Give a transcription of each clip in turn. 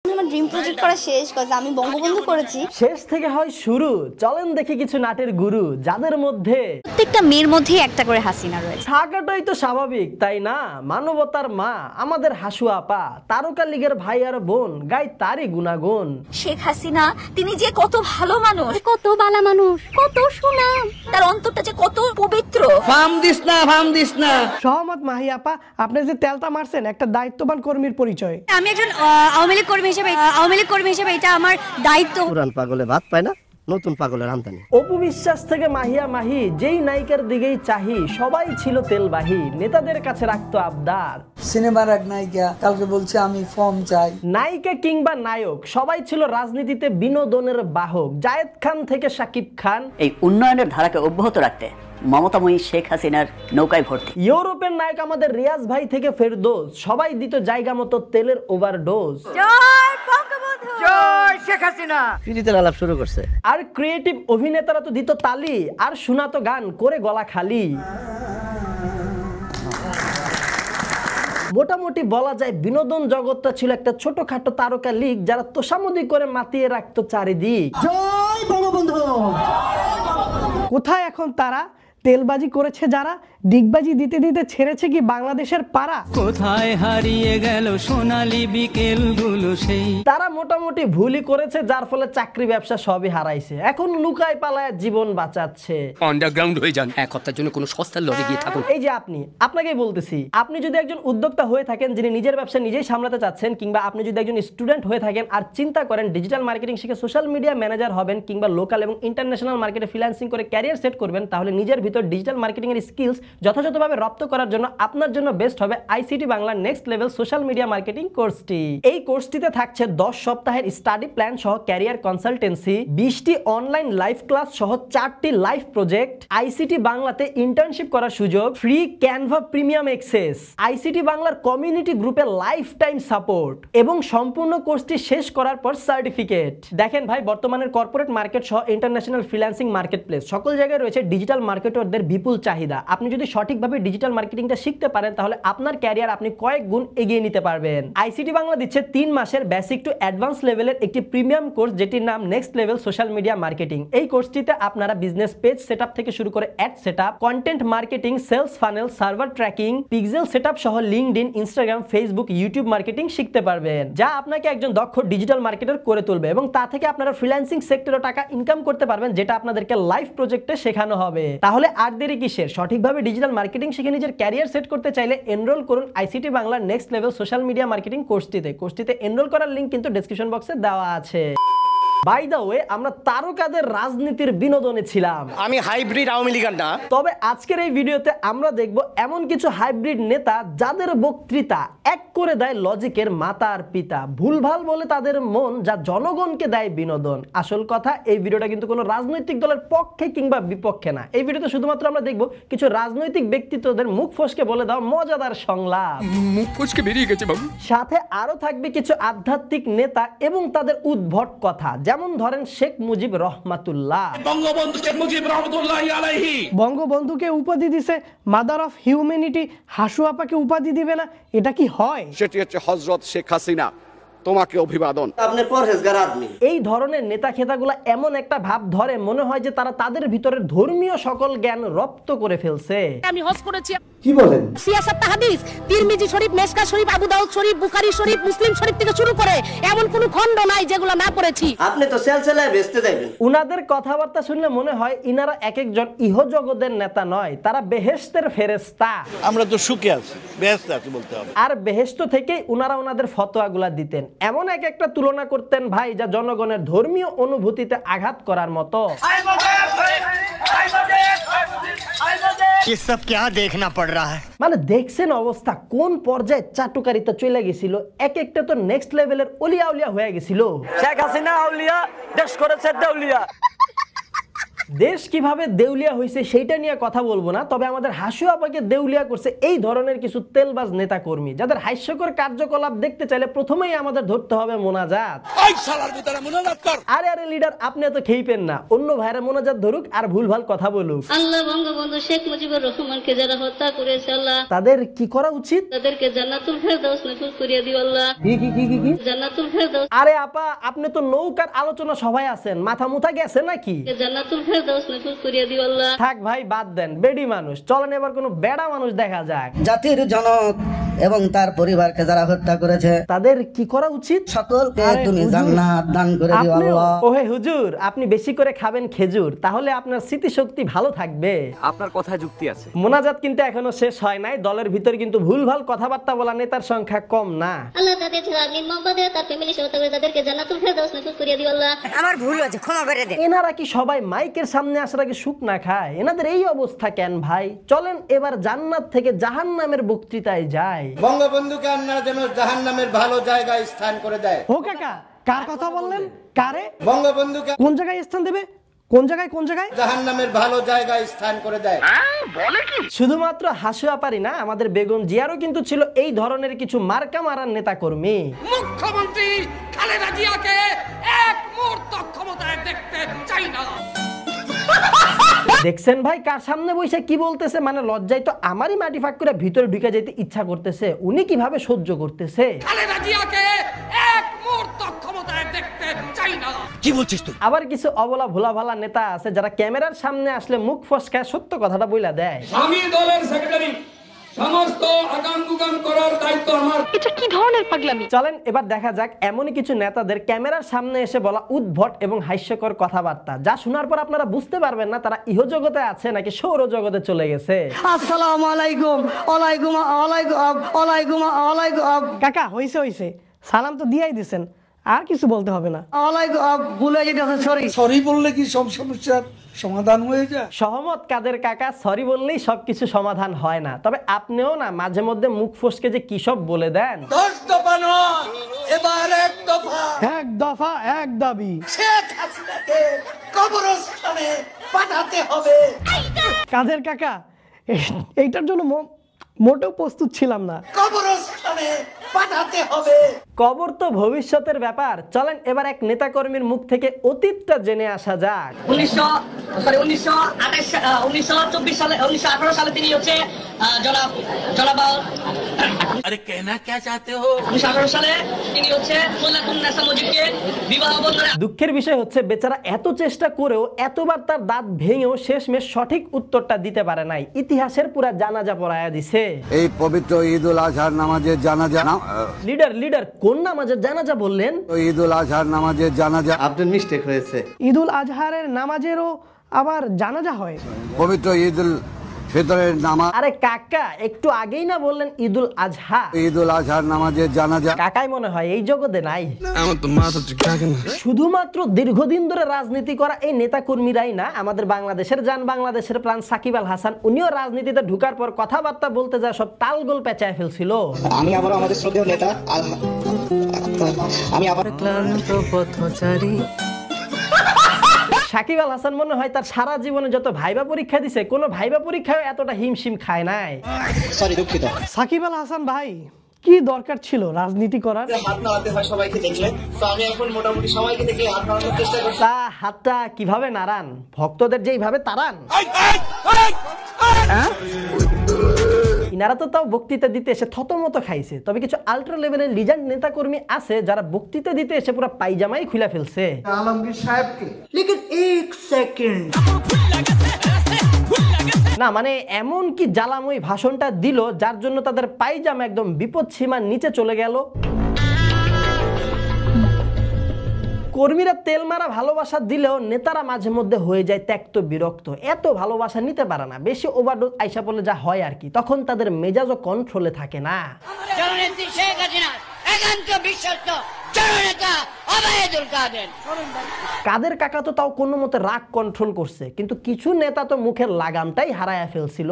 আমার dream project করা শেষ কজ আমি বঙ্গবন্ধু করেছি। শেষ থেকে হয় শুরু, চলেন দেখি কিছু নাটের গুরু যাদের মধ্যে প্রত্যেকটা মেয়ের মধ্যে একটা করে হাসিনা রয়েছে। থাকাটাই তো স্বাভাবিক তাই না? মানবতার মা আমাদের হাসু আপা, তারকা লীগের ভাই আর বোন, গাই তারই গুণাগুণ। শেখ হাসিনা তিনি যে কত ভালো মানুষ, কত ভালো মানুষ, কত সুনাম, তার অন্তরটা যে কত পবিত্র। ফাম দিস না। সহমত মাহি আপা, আপনি যে তেলটা মারছেন একটা দায়িত্ববান কর্মীর পরিচয়। আমি একজন আওয়ামী লীগ কর্মী হিসেবে এটা আমার দায়িত্ব। পুরান পাগলে ভাত পায় না, নতুন পাগলের আমদানি। অপু বিশ্বাস থেকে মাহিয়া মাহি, যেই নায়িকার দিকেই চাহি সবাই ছিল তেলবাহী, নেতাদের কাছে রাখতো আবদার। সিনেমার এক নায়িকা কালকে বলছে আমি ফর্ম চাই। নায়িকা কিংবা নায়ক সবাই ছিল রাজনীতিতে বিনোদনের বাহক, জায়েদ খান থেকে শাকিব খান। এই উন্নয়নের ধারাকে অব্যাহত রাখতে মমতাময়ী শেখ হাসিনার নৌকায় ভর্তি। ইউরোপের নায়ক আমাদের রিয়াজ ভাই থেকে ফেরদৌস, সবাই দিত জায়গা মতো তেলের ওভারডোজ। জয় বঙ্গবন্ধু, জয় শেখ হাসিনা। ফিরিতে আলাপ শুরু করছে। আর ক্রিয়েটিভ অভিনেতারা তো দিত তালি, আর শোনাতো গান করে গলা খালি। মোটামুটি বলা যায় বিনোদন জগৎটা ছিল একটা ছোটখাটো তারকা লীগ, যারা তোষামোদি করে মাতিয়ে রাখতো চারিদিক। জয় বঙ্গবন্ধু। কোথায় এখন তারা? তেলবাজি করেছে যারা, ডিগবাজি দিতে দিতে ছেড়েছে কি বাংলাদেশের পাড়া? কোথায় হারিয়ে গেল সোনালী বিকেলগুলো সেই? তারা মোটামুটি ভুলই করেছে, যার ফলে চাকরি ব্যবসা সবই হারাইছে, এখন লুকায় পালায় জীবন বাঁচাচ্ছে। আন্ডারগ্রাউন্ড হয়ে যান, এক হপ্তার জন্য কোনো সস্তার লড়ে গিয়ে থাকুন। এই যে আপনাকেই বলতেছি, আপনি যদি একজন উদ্যোক্তা হয়ে থাকেন যিনি নিজের ব্যবসা নিজেই সামলাতে চাচ্ছেন, কিংবা আপনি যদি একজন স্টুডেন্ট হয়ে থাকেন আর চিন্তা করেন ডিজিটাল মার্কেটিং শিখে সোশ্যাল মিডিয়া ম্যানেজার হবেন, কিংবা লোকাল এবং ইন্টারন্যাশনাল মার্কেটে ফ্রিল্যান্সিং করে ক্যারিয়ার সেট করবেন, তাহলে নিজের ভিতর ডিজিটাল মার্কেটিং এর স্কিলস যথাযথভাবে রপ্ত করার জন্য আপনার জন্য বেস্ট হবে আইসিটি বাংলার next level social media marketing কোর্সটি। এই কোর্সটিতে থাকছে 10 সপ্তাহের স্টাডি প্ল্যান সহ ক্যারিয়ার কনসালটেন্সি, 20টি অনলাইন লাইভ ক্লাস সহ 4টি লাইভ প্রজেক্ট, আইসিটি বাংলাতে ইন্টার্নশিপ করার সুযোগ, free Canva premium access, ICT বাংলার কমিউনিটি গ্রুপে লাইফ টাইম সাপোর্ট এবং সম্পূর্ণ কোর্সটি শেষ করার পর সার্টিফিকেট। দেখেন ভাই, বর্তমানের কর্পোরেট মার্কেট সহ ইন্টারন্যাশনাল ফ্রিল্যান্সিং মার্কেটপ্লেস সকল জায়গায় রয়েছে ডিজিটাল মার্কেটারদের বিপুল চাহিদা। আপনি যদি সঠিকভাবে ডিজিটাল মার্কেটিংটা শিখতে পারেন তাহলে আপনার ক্যারিয়ার আপনি কয়েক গুণ এগিয়ে নিতে পারবেন। আইসিটি বাংলা দিচ্ছে 3 মাসের বেসিক টু অ্যাডভান্স লেভেলের একটি প্রিমিয়াম কোর্স, যেটির নাম next level social media marketing. এই কোর্সটিতে আপনারা বিজনেস পেজ সেটআপ থেকে শুরু করে ad setup, content marketing, sales funnel, server tracking, pixel setup সহ LinkedIn, Instagram, Facebook, YouTube marketing শিখতে পারবেন, যা আপনাকে একজন দক্ষ ডিজিটাল মার্কেটার করে তুলবে এবং তা থেকে আপনারা ফ্রিল্যান্সিং সেক্টরে টাকা ইনকাম করতে পারবেন, যেটা আপনাদেরকে লাইভ প্রজেক্টে শেখানো হবে। তাহলে আর দেরি কিসের? সঠিকভাবে ডিজিটাল মার্কেটিং শিখে নিজের ক্যারিয়ার সেট করতে চাইলে এনরোল করুন আইসিটি বাংলার next level social media marketing কোর্সটিতে এনরোল করার লিংক কিন্তু ডেসক্রিপশন বক্সে দেওয়া আছে। বাই দ্য ওয়ে, আমরা তারকাদের রাজনীতির বিনোদনে ছিলাম। আমি হাইব্রিড আওয়ামী লীগার না। তবে আজকের এই ভিডিওতে আমরা দেখব এমন কিছু হাইব্রিড নেতা যাদের বক্তৃতা এক করে দেয় লজিকের মাতা আর পিতা, ভুলভাল বলে তাদের মন, যা জনগণকে দেয় বিনোদন। আসল কথা, এই ভিডিওটা কিন্তু কোনো রাজনৈতিক দলের পক্ষে কিংবা বিপক্ষে না। এই ভিডিওতে শুধুমাত্র আমরা দেখব কিছু রাজনৈতিক ব্যক্তিত্বদের মুখ ফসকে বলে দাও মজাদার সংলাপ। মুখ ফসকে বেরিয়ে গেছে বাবু। সাথে আরো থাকবে কিছু আধ্যাত্মিক নেতা এবং তাদের উদ্ভট কথা, যেমন ধরেন শেখ মুজিব রহমাতুল্লাহ। বঙ্গবন্ধুকে উপাধি দিছে মাদার অফ হিউম্যানিটি, হাসু আপাকে উপাধি দিবে না? এটা কি হয়? সেটি হচ্ছে হযরত শেখ হাসিনা, তোমাকে অভিবাদন। আপনি পরহেজগার আদমি। এই ধরনের নেতা খেতাগুলো এমন একটা ভাব ধরে মনে হয় যে তারা তাদের ভিতরে ধর্মীয় সকল জ্ঞান রপ্ত করে ফেলছে। আমি হজ করেছি। কি বলেন? সিয়াসাত হাদিস, তিরমিজি শরীফ, মেশকা শরীফ, আবু দাউদ শরীফ, বুখারী শরীফ, মুসলিম শরীফ থেকে শুরু করে এমন কোন খণ্ড নাই যেগুলো না পড়েছি। আপনি তো সেলসেলায় বেচতে যাবেন। উনাদের কথাবার্তা শুনলে মনে হয় ইনারা এক একজন ইহজগতের নেতা নয়, তারা বেহেশতের ফেরেশতা। আমরা তো সুখে আছি, বেহেশতে আছি বলতে হবে। আর বেহেশত থেকেই উনারা ওনাদের ফতোয়াগুলা দিতেন, এমন এক একটা তুলনা করতেন ভাই যা জনগণের ধর্মীয় অনুভূতিতে আঘাত করার মতো। ये सब क्या देखना पड़ रहा है? মানে দেখছেন অবস্থা কোন পর্যায়ে চাটুকারিতা চলে গেছিল, এক একটা তো নেক্সট লেভেলের অলিয়া উলিয়া হয়ে গেছিল। শেখ হাসিনা আউলিয়া, দেশ করেছে দেউলিয়া। দেশ কিভাবে দেউলিয়া হয়েছে সেইটা নিয়ে কথা বলবো না, তবে আমাদের হাসু আপাকে দেউলিয়া করছে এই ধরনের কিছু তেলবাজ নেতা কর্মী, যাদের হাস্যকর কার্যকলাপ দেখতে চাইলে প্রথমেই আমাদের ধরতে হবে মোনাজাত। আরে আরে লিডার, আপনি এত খেইপেন না, অন্য ভাইরা মোনাজাত ধরুক আর ভুলভাল কথা বলুক। আল্লাহ বঙ্গবন্ধু শেখ মুজিবুর রহমানকে যারা হত্যা করেছে আল্লাহ তাদের কি করা উচিত? তাদেরকে জান্নাতুল ফেরদাউস নসিব করিয়ে দিও আল্লাহ। কি জান্নাতুল ফেরদাউস। আরে আপা, আপনি তো নৌকার আলোচনা সভায় আছেন, মাথা মুথা গেছে নাকি? জান্নাতুল ফেরদাউস নসিব করিয়ে দিও আল্লাহ। থাক ভাই, বাদ দেন, বেডি মানুষ। চলেন এবার কোনো বেড়া মানুষ দেখা যাক। জাতির জনক এবং তার পরিবারকে যারা হত্যা করেছে তাদের কি করা উচিত? সকলকে তুমি জান্নাত দান করে দিও আল্লাহ। ওহে হুজুর, আপনি বেশি করে খাবেন খেজুর, তাহলে আপনার স্মৃতিশক্তি ভালো থাকবে। আপনার কথায় যুক্তি আছে। মোনাজাত কিন্তু এখনো শেষ হয় নাই, দলের ভিতর কিন্তু ভুলভাল কথাবার্তা বলা নেতার সংখ্যা কম না। আল্লাহ তাদের ছেলে আমিন মোহাম্মদ তার ফ্যামিলি সহ তাদেরকে জান্নাতুল ফেরদাউস নসিব করিয়ে দিও আল্লাহ। আমার ভুল হয়েছে, ক্ষমা করে দেন। এনারা কি সবাই মাইকের সামনে আসার আগে শুক না খায়? এনাদের এই অবস্থা কেন ভাই? চলেন এবার জান্নাত থেকে জাহান্নামের বক্তৃতায় যাই। বঙ্গবন্ধুকে আল্লাহ যেন জাহান্নামের ভালো জায়গায় স্থান করে দেয়। ও কাকা, কার কথা বললেন? কারে? বঙ্গবন্ধুকে কোন জায়গায় স্থান দেবে? কোন জায়গায় কোন জায়গায়? জাহান্নামের ভালো জায়গায় স্থান করে দেয়। বলে কি? শুধুমাত্র হাসু আপারি না, আমাদের বেগম জিয়ারও কিন্তু ছিল এই ধরনের কিছু মার্কা মারার নেতা কর্মী। মুখ্যমন্ত্রী খালেদা জিয়াকে এক মুহূর্ত ক্ষমতায় দেখতে চাই না। দেখছেন ভাই কার সামনে বসে কি বলতেছে? মানে লজ্জায় তো আমারই মাটি ফাঁক করে ভিতরে ঢুকে যেতে ইচ্ছা করতেছে। উনি কিভাবে সহ্য করতেছে? খালেদা জিয়াকে এক মুহূর্ত ক্ষমতায় দেখতে চাই না। কি বলছিস তুই? আবার কিছু অবলা ভোলা ভালা নেতা আছে যারা ক্যামেরার সামনে আসলে মুখ ফসকায় সত্য কথাটা বইলা দেয়। আমি দলের সেক্রেটারি, সমস্ত আগাম করার দায়িত্ব আমার। এটা কি ধরনের পাগলামি? চলেন এবার দেখা যাক এমনই কিছু নেতাদের ক্যামেরার সামনে এসে বলা উদ্ভট এবং হাস্যকর কথাবার্তা, যা শোনার পর আপনারা বুঝতে পারবেন না তারা ইহজগতে আছে নাকি সৌরজগতে চলে গেছে। আসসালামু আলাইকুম। ওয়ালাইকুম ওয়ালাইকুম ওয়ালাইকুম। কাকা, হইছে হইছে, সালাম তো দিয়াই দিছেন, আর কিছু বলতে হবে না। ওয়ালাইকুম, ভুলে যেতেছে, সরি। সরি বললে কি সব সমস্যার সমাধান হয়ে যায়? সহমত কাদের কাকা, সরি বললেই সবকিছু সমাধান হয় না। তবে আপনিও না মাঝে মধ্যে মুখ ফসকে যে কি সব বলে দেন। 10 দফা নয়, এবার এক দফা। এক দফা এক দাবি। শেখ হাসিনাকে কবরস্থানে পাঠাতে হবে। কাদের কাকা, এইটার জন্য মোটেও প্রস্তুত ছিলাম না। কবরস্থানে পাঠাতে হবে। কবর তো ভবিষ্যতের ব্যাপার। চলেন এবার এক নেতাকর্মীর মুখ থেকে অতীতটা জেনে আসা যাক। 1918 সালে তিনি হচ্ছে জনাব আরে কেনা কে চাতে হো? 1918 সালে তিনি হচ্ছে মোল্লাকুন্নেসা মুজিবকে বিবাহ বন্ধনে। দুঃখের বিষয় হচ্ছে বেচারা এত চেষ্টা করেও এতবার তার দাঁত ভেঙেও শেষমেশ সঠিক উত্তরটা দিতে পারে নাই। ইতিহাসের পুরা জানাজা পড়ায়া দিছে। এই পবিত্র ঈদুল আজহার নামাজের জানাজা। লিডার কোন নামাজের জানাজা বললেন? ঈদুল আজহার নামাজের জানাজা। আপনার মিস্টেক হয়েছে। ঈদুল আজহারের নামাজেরও আবার জানাজা হয়। পবিত্র ঈদুল ফিতরের নামাজ। আরে কাকা, একটু আগেই না বললেন ঈদুল আজহা? ঈদুল আজহার নামাজের জানাজা। কাকাই মনে হয় এই জগতে নাই। শুধুমাত্র দীর্ঘদিন ধরে রাজনীতি করা এই নেতা কর্মীরাই না, আমাদের বাংলাদেশের জান, বাংলাদেশের প্রাণ সাকিব আল হাসান, উনিও রাজনীতিতে ঢুকার পর কথাবার্তা বলতে যা সব তালগোল পেঁচায় ফেলছিল। আমি আবার আমাদের শ্রদ্ধেয় নেতা, আমি আবার ক্লান্ত পথচারী। সাকিব আল হাসান মনে হয় তার সারা জীবনে যত ভাইবা পরীক্ষা দিছে, কোনো ভাইবা পরীক্ষায় এতটা হিমশিম খায় নাই। সরি, দুঃখিত। সাকিব আল হাসান ভাই, কি দরকার ছিল রাজনীতি করার? হাত নাড়াতে হয় সবাইকে দেখলে, তো আমি এখন মোটামুটি সবাইকে দেখে হাত নাড়ানোর চেষ্টা করছি। তা হাতটা কিভাবে নাড়ান? ভক্তদের যেইভাবে তাড়ান। ইনারা তো তাও বক্তৃতা দিতে এসে থতমত খাইছে। তবে কিছু আল্ট্রা লেভেলের লিজেন্ড নেতাকর্মী আছে যারা বক্তৃতা দিতে এসে পুরো পায়জামাই খুলে ফেলছে। আলমগীর সাহেবকে লেকিন 1 সেকেন্ড না, মানে এমন কি জ্বালাময় ভাষণটা দিল যার জন্য তাদের পায়জামা একদম বিপদ সীমার নিচে চলে গেল। কর্মীরা তেল মারা ভালোবাসা দিলেও নেতারা মাঝে মধ্যে হয়ে যায় ত্যক্ত বিরক্ত। এত ভালোবাসা নিতে পারে না, বেশি ওভারডোজ আইসা পড়লে যা হয় আর কি, তখন তাদের মেজাজও কন্ট্রোলে থাকে না। জননেত্রী শেখ হাসিনা একান্ত বিশ্বস্ত জননেতা কাদের কাকা তো তাও কোনো মতে রাগ কন্ট্রোল করছে, কিন্তু কিছু নেতা তো মুখের লাগামটাই হারায়া ফেলছিল।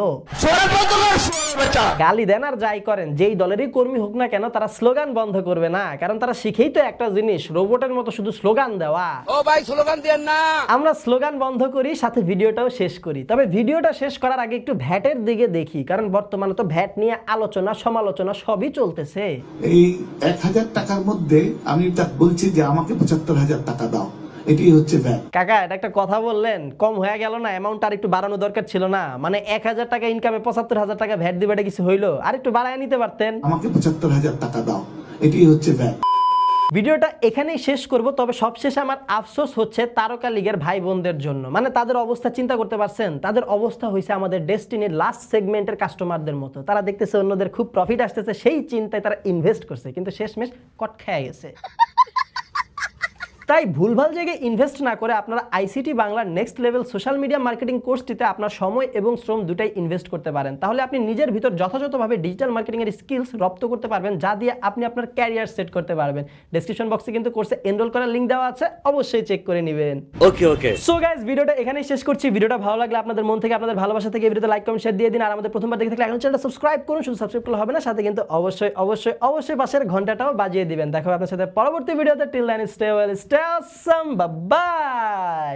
গালি দেন আর যাই করেন, যেই দলেরই কর্মী হোক না কেন, তারা স্লোগান বন্ধ করবে না, কারণ তারা শিখেই তো একটা জিনিস, রোবটের মতো শুধু স্লোগান দেওয়া। ও ভাই স্লোগান দেন না। আমরা স্লোগান বন্ধ করি, সাথে ভিডিওটাও শেষ করি। তবে ভিডিওটা শেষ করার আগে একটু ভ্যাটের দিকে দেখি, কারণ বর্তমানে তো ভ্যাট নিয়ে আলোচনা সমালোচনা সবই চলতেছে। এই 1000 টাকার মধ্যে আমি তাকে বলছি যে আমাকে 75,000 টাকা দাও, এটাই হচ্ছে ভ্যাট। কাকা এটা একটা কথা বললেন, কম হয়ে গেল না? অ্যামাউন্ট আর একটু বাড়ানো দরকার ছিল না? মানে 1000 টাকা ইনকামে 75,000 টাকা ভ্যাট দিবে, এটা কিছু হইলো? আর একটু বাড়ায় নিতে পারতেন। আমাকে 75,000 টাকা দাও, এটাই হচ্ছে ভ্যাট। ভিডিওটা এখানেই শেষ করব। তবে সবশেষে আমার আফসোস হচ্ছে তারকা লীগের ভাই বোনদের জন্য। মানে তাদের অবস্থা চিন্তা করতে পারছেন? তাদের অবস্থা হয়েছে আমাদের ডেস্টিনির লাস্ট সেগমেন্টের কাস্টমারদের মতো। তারা দেখতেছে অন্যদের খুব প্রফিট আসতেছে, সেই চিন্তায় তারা ইনভেস্ট করছে, কিন্তু শেষমেশ কট খেয়ে গেছে। তাই ভুলভাল জায়গায় ইনভেস্ট না করে আপনারা আইসিটি বাংলার next level social media marketing কোর্সটিতে আপনার সময় এবং শ্রম দুটাই ইনভেস্ট করতে পারেন। তাহলে আপনি নিজের ভিতর যথাযথভাবে ডিজিটাল মার্কেটিং এর স্কিলস রপ্ত করতে পারবেন, যা দিয়ে আপনি আপনার ক্যারিয়ার সেট করতে পারবেন। ডেসক্রিপশন বক্সে কিন্তু কোর্সে এনরোল করার লিংক দেওয়া আছে, অবশ্যই চেক করে নেবেন। ওকে। সো গাইস, ভিডিওটা এখানেই শেষ করছি। ভিডিওটা ভালো লাগলে আপনাদের মন থেকে, আপনাদের ভালোবাসা থেকে ভিডিওতে লাইক কমেন্ট শেয়ার দিয়ে দিন। আর আমাদের প্রথমবার দেখে থাকলে এখন চ্যানেলটা সাবস্ক্রাইব করুন। শুধু সাবস্ক্রাইব করলে হবে না, সাথে কিন্তু অবশ্যই অবশ্যই অবশ্যই পাশের ঘন্টাটাও বাজিয়ে দিবেন। দেখা হবে আপনার সাথে পরবর্তী ভিডিওতে। Till then stay well, stay awesome, bye by.